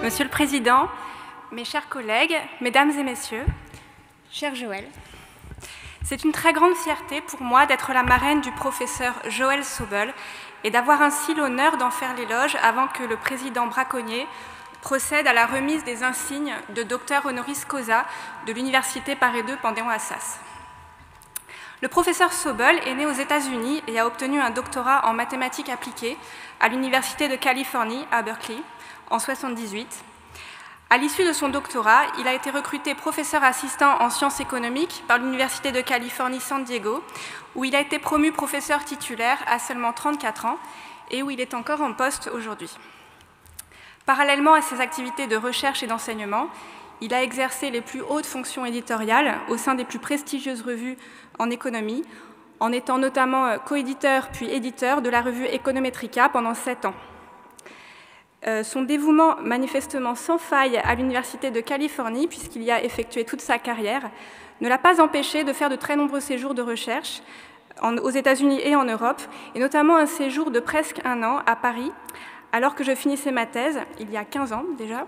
Monsieur le Président, mes chers collègues, Mesdames et Messieurs, cher Joël, c'est une très grande fierté pour moi d'être la marraine du professeur Joel Sobel et d'avoir ainsi l'honneur d'en faire l'éloge avant que le président braconnier procède à la remise des insignes de docteur honoris causa de l'Université Paris Panthéon-Assas. Le professeur Sobel est né aux États-Unis et a obtenu un doctorat en mathématiques appliquées à l'Université de Californie à Berkeley en 1978. À l'issue de son doctorat, il a été recruté professeur assistant en sciences économiques par l'Université de Californie San Diego, où il a été promu professeur titulaire à seulement 34 ans et où il est encore en poste aujourd'hui. Parallèlement à ses activités de recherche et d'enseignement, il a exercé les plus hautes fonctions éditoriales au sein des plus prestigieuses revues en économie, en étant notamment coéditeur puis éditeur de la revue Econometrica pendant 7 ans. Son dévouement manifestement sans faille à l'Université de Californie, puisqu'il y a effectué toute sa carrière, ne l'a pas empêché de faire de très nombreux séjours de recherche aux États-Unis et en Europe, et notamment un séjour de presque 1 an à Paris, alors que je finissais ma thèse, il y a 15 ans déjà.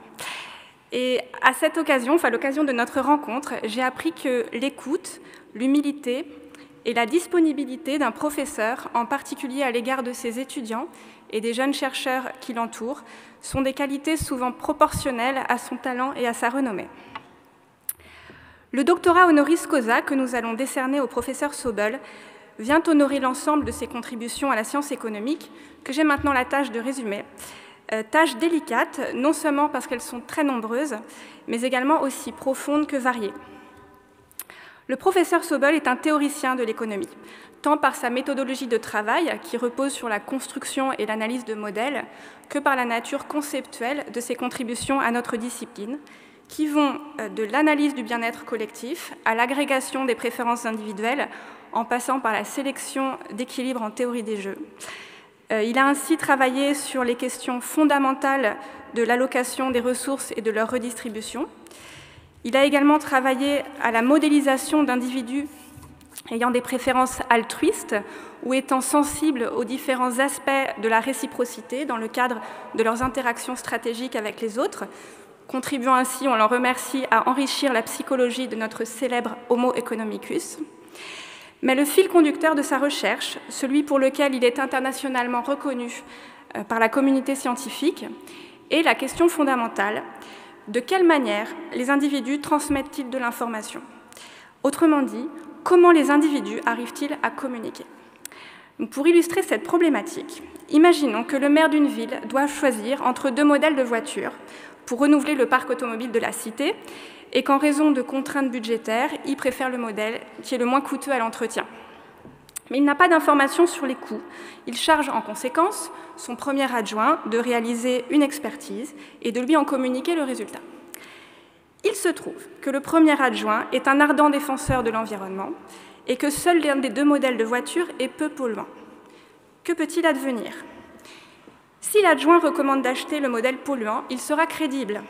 Et à cette occasion, à l'occasion de notre rencontre, j'ai appris que l'écoute, l'humilité et la disponibilité d'un professeur, en particulier à l'égard de ses étudiants et des jeunes chercheurs qui l'entourent, sont des qualités souvent proportionnelles à son talent et à sa renommée. Le doctorat honoris causa que nous allons décerner au professeur Sobel vient honorer l'ensemble de ses contributions à la science économique, que j'ai maintenant la tâche de résumer. Tâches délicates, non seulement parce qu'elles sont très nombreuses, mais également aussi profondes que variées. Le professeur Sobel est un théoricien de l'économie, tant par sa méthodologie de travail, qui repose sur la construction et l'analyse de modèles, que par la nature conceptuelle de ses contributions à notre discipline, qui vont de l'analyse du bien-être collectif à l'agrégation des préférences individuelles, en passant par la sélection d'équilibre en théorie des jeux. Il a ainsi travaillé sur les questions fondamentales de l'allocation des ressources et de leur redistribution. Il a également travaillé à la modélisation d'individus ayant des préférences altruistes ou étant sensibles aux différents aspects de la réciprocité dans le cadre de leurs interactions stratégiques avec les autres, contribuant ainsi, on l'en remercie, à enrichir la psychologie de notre célèbre Homo economicus. Mais le fil conducteur de sa recherche, celui pour lequel il est internationalement reconnu par la communauté scientifique, est la question fondamentale: de quelle manière les individus transmettent-ils de l'information? Autrement dit, comment les individus arrivent-ils à communiquer? Pour illustrer cette problématique, imaginons que le maire d'une ville doit choisir entre 2 modèles de voitures pour renouveler le parc automobile de la cité, et qu'en raison de contraintes budgétaires, il préfère le modèle qui est le moins coûteux à l'entretien. Mais il n'a pas d'informations sur les coûts. Il charge en conséquence son premier adjoint de réaliser une expertise et de lui en communiquer le résultat. Il se trouve que le premier adjoint est un ardent défenseur de l'environnement et que seul l'un des 2 modèles de voiture est peu polluant. Que peut-il advenir? Si l'adjoint recommande d'acheter le modèle polluant, il sera crédible,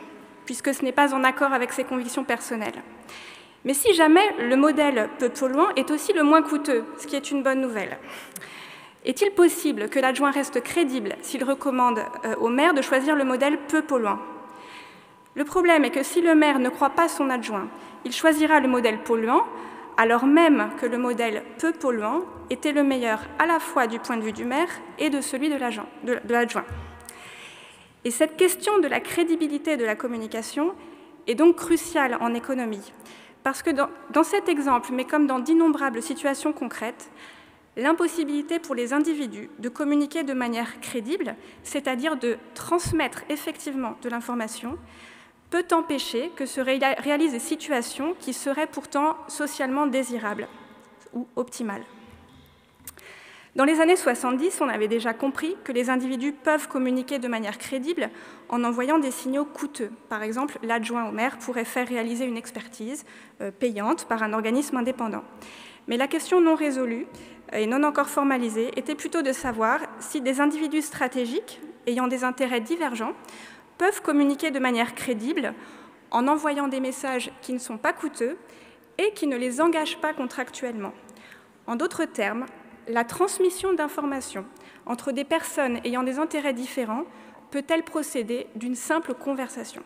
puisque ce n'est pas en accord avec ses convictions personnelles. Mais si jamais le modèle peu polluant est aussi le moins coûteux, ce qui est une bonne nouvelle, est-il possible que l'adjoint reste crédible s'il recommande au maire de choisir le modèle peu polluant? Le problème est que si le maire ne croit pas son adjoint, il choisira le modèle polluant, alors même que le modèle peu polluant était le meilleur à la fois du point de vue du maire et de celui de l'adjoint. Et cette question de la crédibilité de la communication est donc cruciale en économie, parce que dans cet exemple, mais comme dans d'innombrables situations concrètes, l'impossibilité pour les individus de communiquer de manière crédible, c'est-à-dire de transmettre effectivement de l'information, peut empêcher que se réalisent des situations qui seraient pourtant socialement désirables ou optimales. Dans les années 70, on avait déjà compris que les individus peuvent communiquer de manière crédible en envoyant des signaux coûteux. Par exemple, l'adjoint au maire pourrait faire réaliser une expertise payante par un organisme indépendant. Mais la question non résolue et non encore formalisée était plutôt de savoir si des individus stratégiques ayant des intérêts divergents peuvent communiquer de manière crédible en envoyant des messages qui ne sont pas coûteux et qui ne les engagent pas contractuellement. En d'autres termes, la transmission d'informations entre des personnes ayant des intérêts différents peut-elle procéder d'une simple conversation?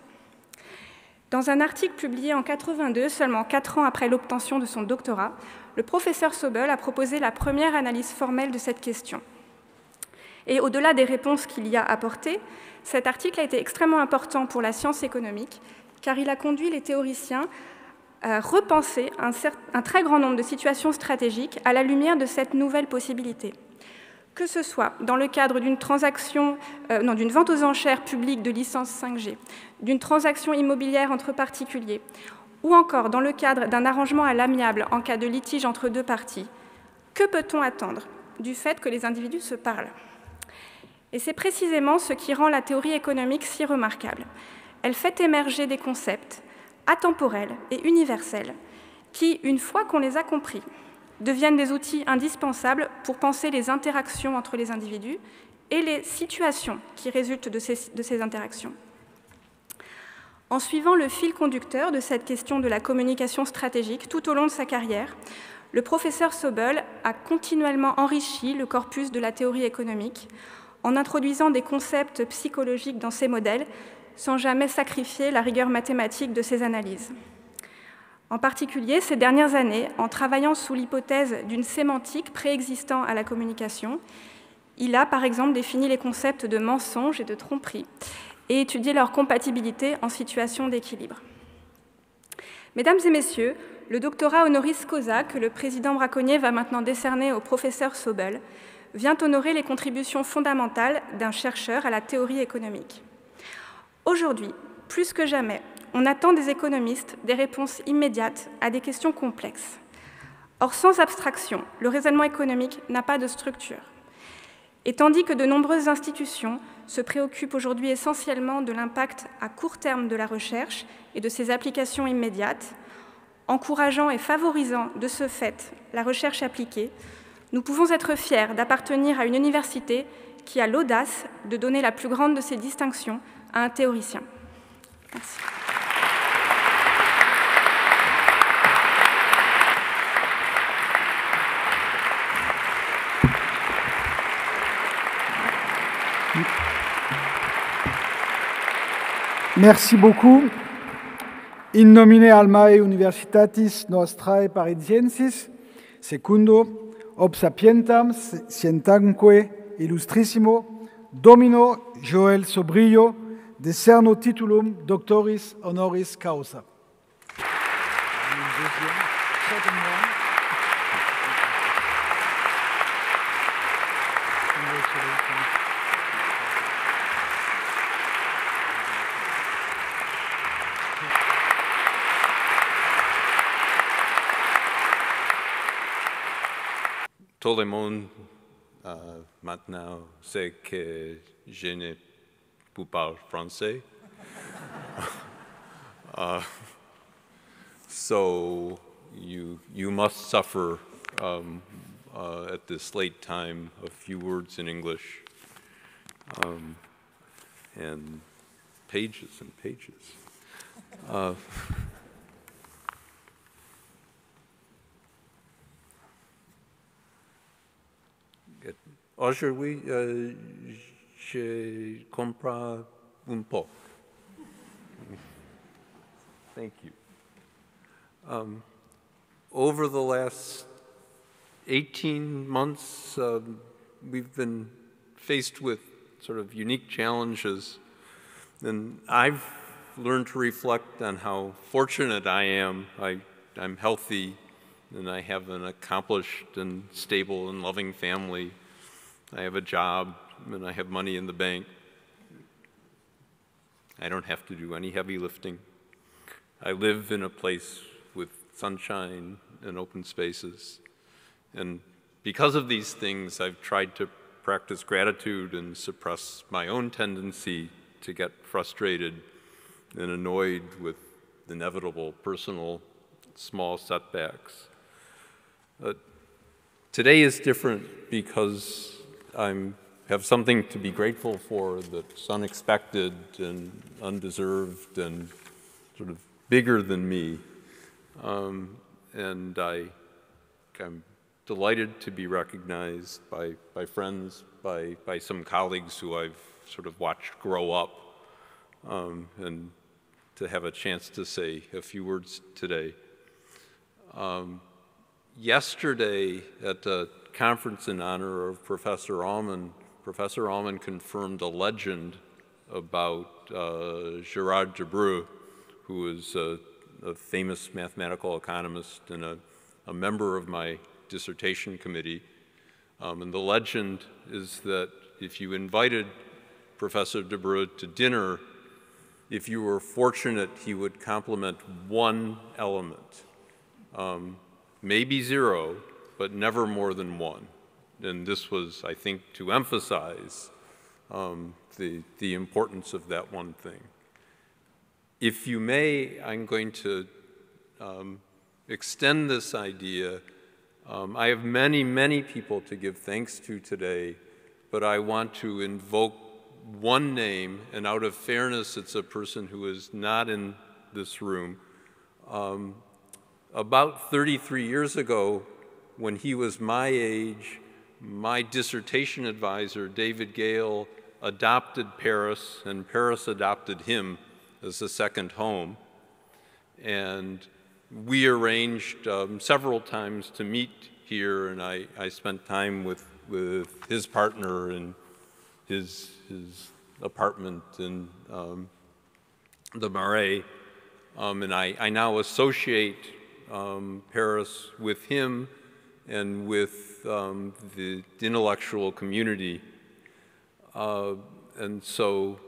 Dans un article publié en 1982, seulement 4 ans après l'obtention de son doctorat, le professeur Sobel a proposé la première analyse formelle de cette question. Et au-delà des réponses qu'il y a apportées, cet article a été extrêmement important pour la science économique, car il a conduit les théoriciens à repenser un très grand nombre de situations stratégiques à la lumière de cette nouvelle possibilité. Que ce soit dans le cadre d'une d'une vente aux enchères publique de licences 5G, d'une transaction immobilière entre particuliers, ou encore dans le cadre d'un arrangement à l'amiable en cas de litige entre deux parties, que peut-on attendre du fait que les individus se parlent? Et c'est précisément ce qui rend la théorie économique si remarquable. Elle fait émerger des concepts atemporels et universels qui, une fois qu'on les a compris, deviennent des outils indispensables pour penser les interactions entre les individus et les situations qui résultent de ces interactions. En suivant le fil conducteur de cette question de la communication stratégique tout au long de sa carrière, le professeur Sobel a continuellement enrichi le corpus de la théorie économique en introduisant des concepts psychologiques dans ses modèles sans jamais sacrifier la rigueur mathématique de ses analyses. En particulier, ces dernières années, en travaillant sous l'hypothèse d'une sémantique préexistant à la communication, il a par exemple défini les concepts de mensonge et de tromperie et étudié leur compatibilité en situation d'équilibre. Mesdames et messieurs, le doctorat honoris causa que le président Braconnier va maintenant décerner au professeur Sobel vient honorer les contributions fondamentales d'un chercheur à la théorie économique. Aujourd'hui, plus que jamais, on attend des économistes des réponses immédiates à des questions complexes. Or, sans abstraction, le raisonnement économique n'a pas de structure. Et tandis que de nombreuses institutions se préoccupent aujourd'hui essentiellement de l'impact à court terme de la recherche et de ses applications immédiates, encourageant et favorisant de ce fait la recherche appliquée, nous pouvons être fiers d'appartenir à une université qui a l'audace de donner la plus grande de ses distinctions à un théoricien. Merci. Merci beaucoup. In nomine almae universitatis nostrae Parisiensis, secundo, ob sapientam scientamque illustrissimo, Domino Joel Sobel, decerno titulum Doctoris honoris causa. Tout le monde maintenant sait que je ne peux pas français. So you must suffer at this late time a few words in English and pages and pages. Aujourd'hui, je comprends un peu. Thank you. Over the last 18 months, we've been faced with sort of unique challenges, and I've learned to reflect on how fortunate I am. I'm healthy, and I have an accomplished and stable and loving family. I have a job, and I have money in the bank. I don't have to do any heavy lifting. I live in a place with sunshine and open spaces. And because of these things, I've tried to practice gratitude and suppress my own tendency to get frustrated and annoyed with inevitable personal small setbacks. Today is different because I have something to be grateful for that's unexpected and undeserved and sort of bigger than me. And I'm delighted to be recognized by friends, by some colleagues who I've sort of watched grow up, and to have a chance to say a few words today. Yesterday at a conference in honor of Professor Allman confirmed a legend about Gerard Debreu, who is a famous mathematical economist and a member of my dissertation committee. And the legend is that if you invited Professor Debreu to dinner, if you were fortunate, he would compliment one element. Maybe zero, but never more than one. And this was, I think, to emphasize the importance of that one thing. If you may, I'm going to extend this idea. I have many, many people to give thanks to today, but I want to invoke one name, and out of fairness, it's a person who is not in this room. About 33 years ago, when he was my age, my dissertation advisor, David Gale, adopted Paris, and Paris adopted him as a second home. And we arranged several times to meet here, and I spent time with his partner in his apartment in the Marais. And I now associate Paris with him and with the intellectual community. And so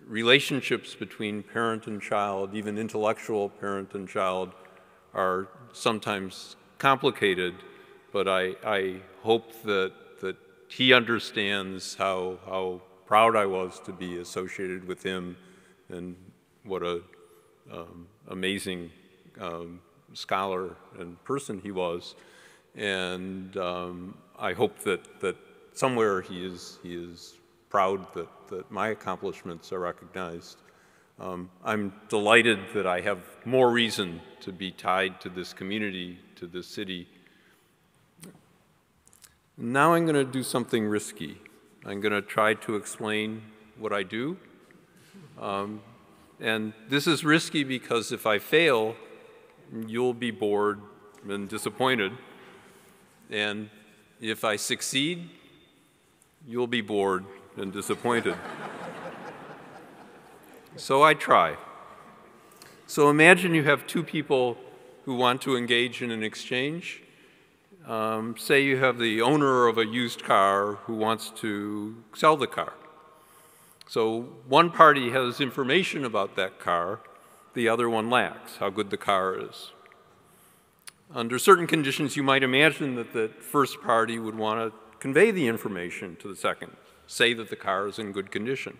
relationships between parent and child, even intellectual parent and child, are sometimes complicated, but I hope that he understands how proud I was to be associated with him and what a amazing scholar and person he was. And I hope that somewhere he is proud that my accomplishments are recognized. I'm delighted that I have more reason to be tied to this community, to this city. Now I'm going to do something risky. I'm going to try to explain what I do. And this is risky because if I fail, you'll be bored and disappointed. And if I succeed, you'll be bored and disappointed. So I try. So imagine you have two people who want to engage in an exchange. Say you have the owner of a used car who wants to sell the car. So one party has information about that car, the other one lacks, how good the car is. Under certain conditions, you might imagine that the first party would want to convey the information to the second, say that the car is in good condition.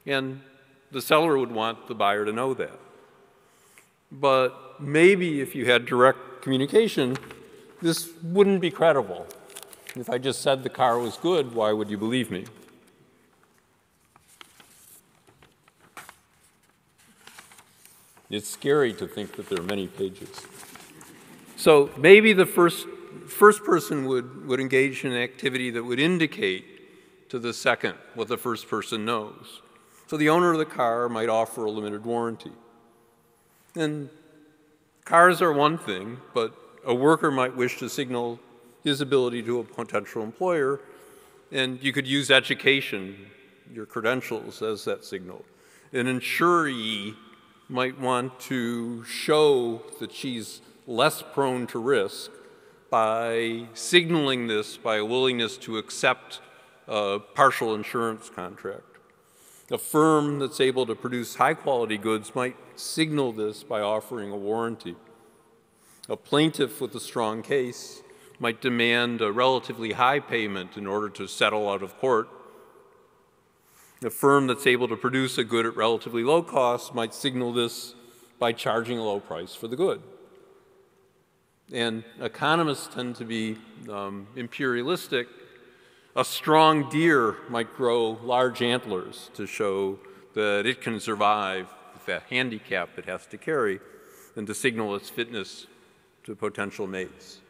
And the seller would want the buyer to know that. But maybe if you had direct communication, this wouldn't be credible. If I just said the car was good, why would you believe me? It's scary to think that there are many pages. So maybe the first person would engage in an activity that would indicate to the second what the first person knows. So the owner of the car might offer a limited warranty. And cars are one thing, but a worker might wish to signal his ability to a potential employer, and you could use education, your credentials, as that signal. An insuree might want to show that she's less prone to risk by signaling this by a willingness to accept a partial insurance contract. A firm that's able to produce high-quality goods might signal this by offering a warranty. A plaintiff with a strong case might demand a relatively high payment in order to settle out of court. A firm that's able to produce a good at relatively low cost might signal this by charging a low price for the good. And economists tend to be imperialistic. A strong deer might grow large antlers to show that it can survive with that handicap it has to carry and to signal its fitness to potential mates.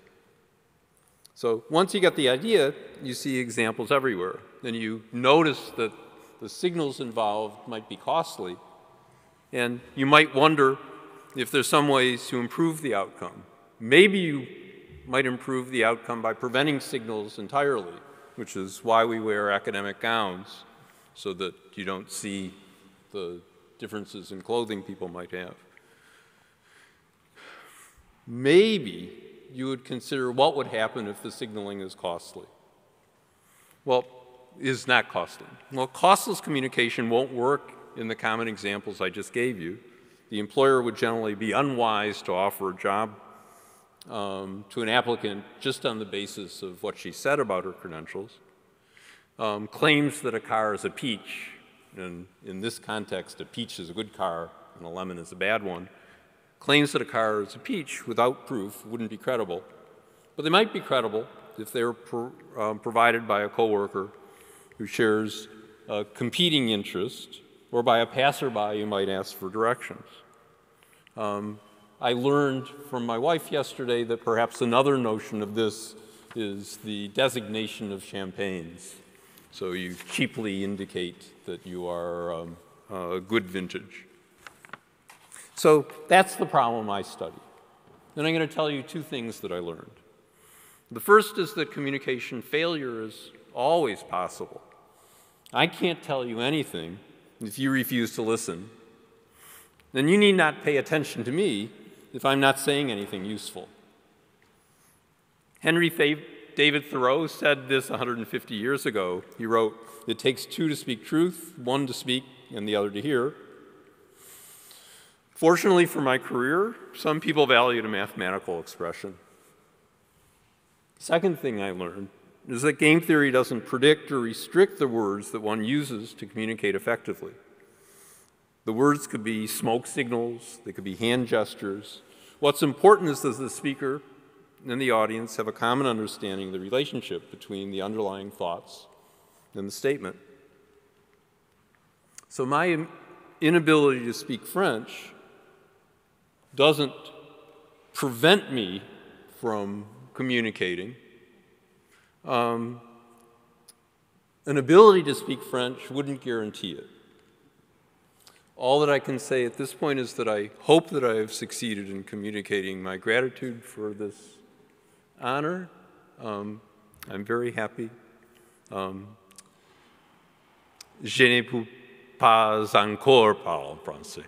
So once you get the idea, you see examples everywhere. then you notice that the signals involved might be costly, and you might wonder if there's some ways to improve the outcome. Maybe you might improve the outcome by preventing signals entirely, which is why we wear academic gowns, so that you don't see the differences in clothing people might have. Maybe you would consider what would happen if the signaling is costly. Well, is not costly. Well, costless communication won't work in the common examples I just gave you. The employer would generally be unwise to offer a job to an applicant just on the basis of what she said about her credentials. Claims that a car is a peach, and in this context, a peach is a good car and a lemon is a bad one. Claims that a car is a peach without proof wouldn't be credible, but they might be credible if they were provided by a coworker who shares a competing interest, or by a passerby who might ask for directions. I learned from my wife yesterday that perhaps another notion of this is the designation of champagnes. So you cheaply indicate that you are a good vintage. So that's the problem I study. And I'm going to tell you two things that I learned. The first is that communication failure is always possible. I can't tell you anything if you refuse to listen. Then you need not pay attention to me if I'm not saying anything useful. Henry David Thoreau said this 150 years ago. He wrote, "It takes two to speak truth, one to speak and the other to hear." Fortunately for my career, some people valued a mathematical expression. Second thing I learned is that game theory doesn't predict or restrict the words that one uses to communicate effectively. The words could be smoke signals, they could be hand gestures. What's important is that the speaker and the audience have a common understanding of the relationship between the underlying thoughts and the statement. So my inability to speak French doesn't prevent me from communicating. An ability to speak French wouldn't guarantee it. All that I can say at this point is that I hope that I have succeeded in communicating my gratitude for this honor. I'm very happy. Je ne peux pas encore parler français.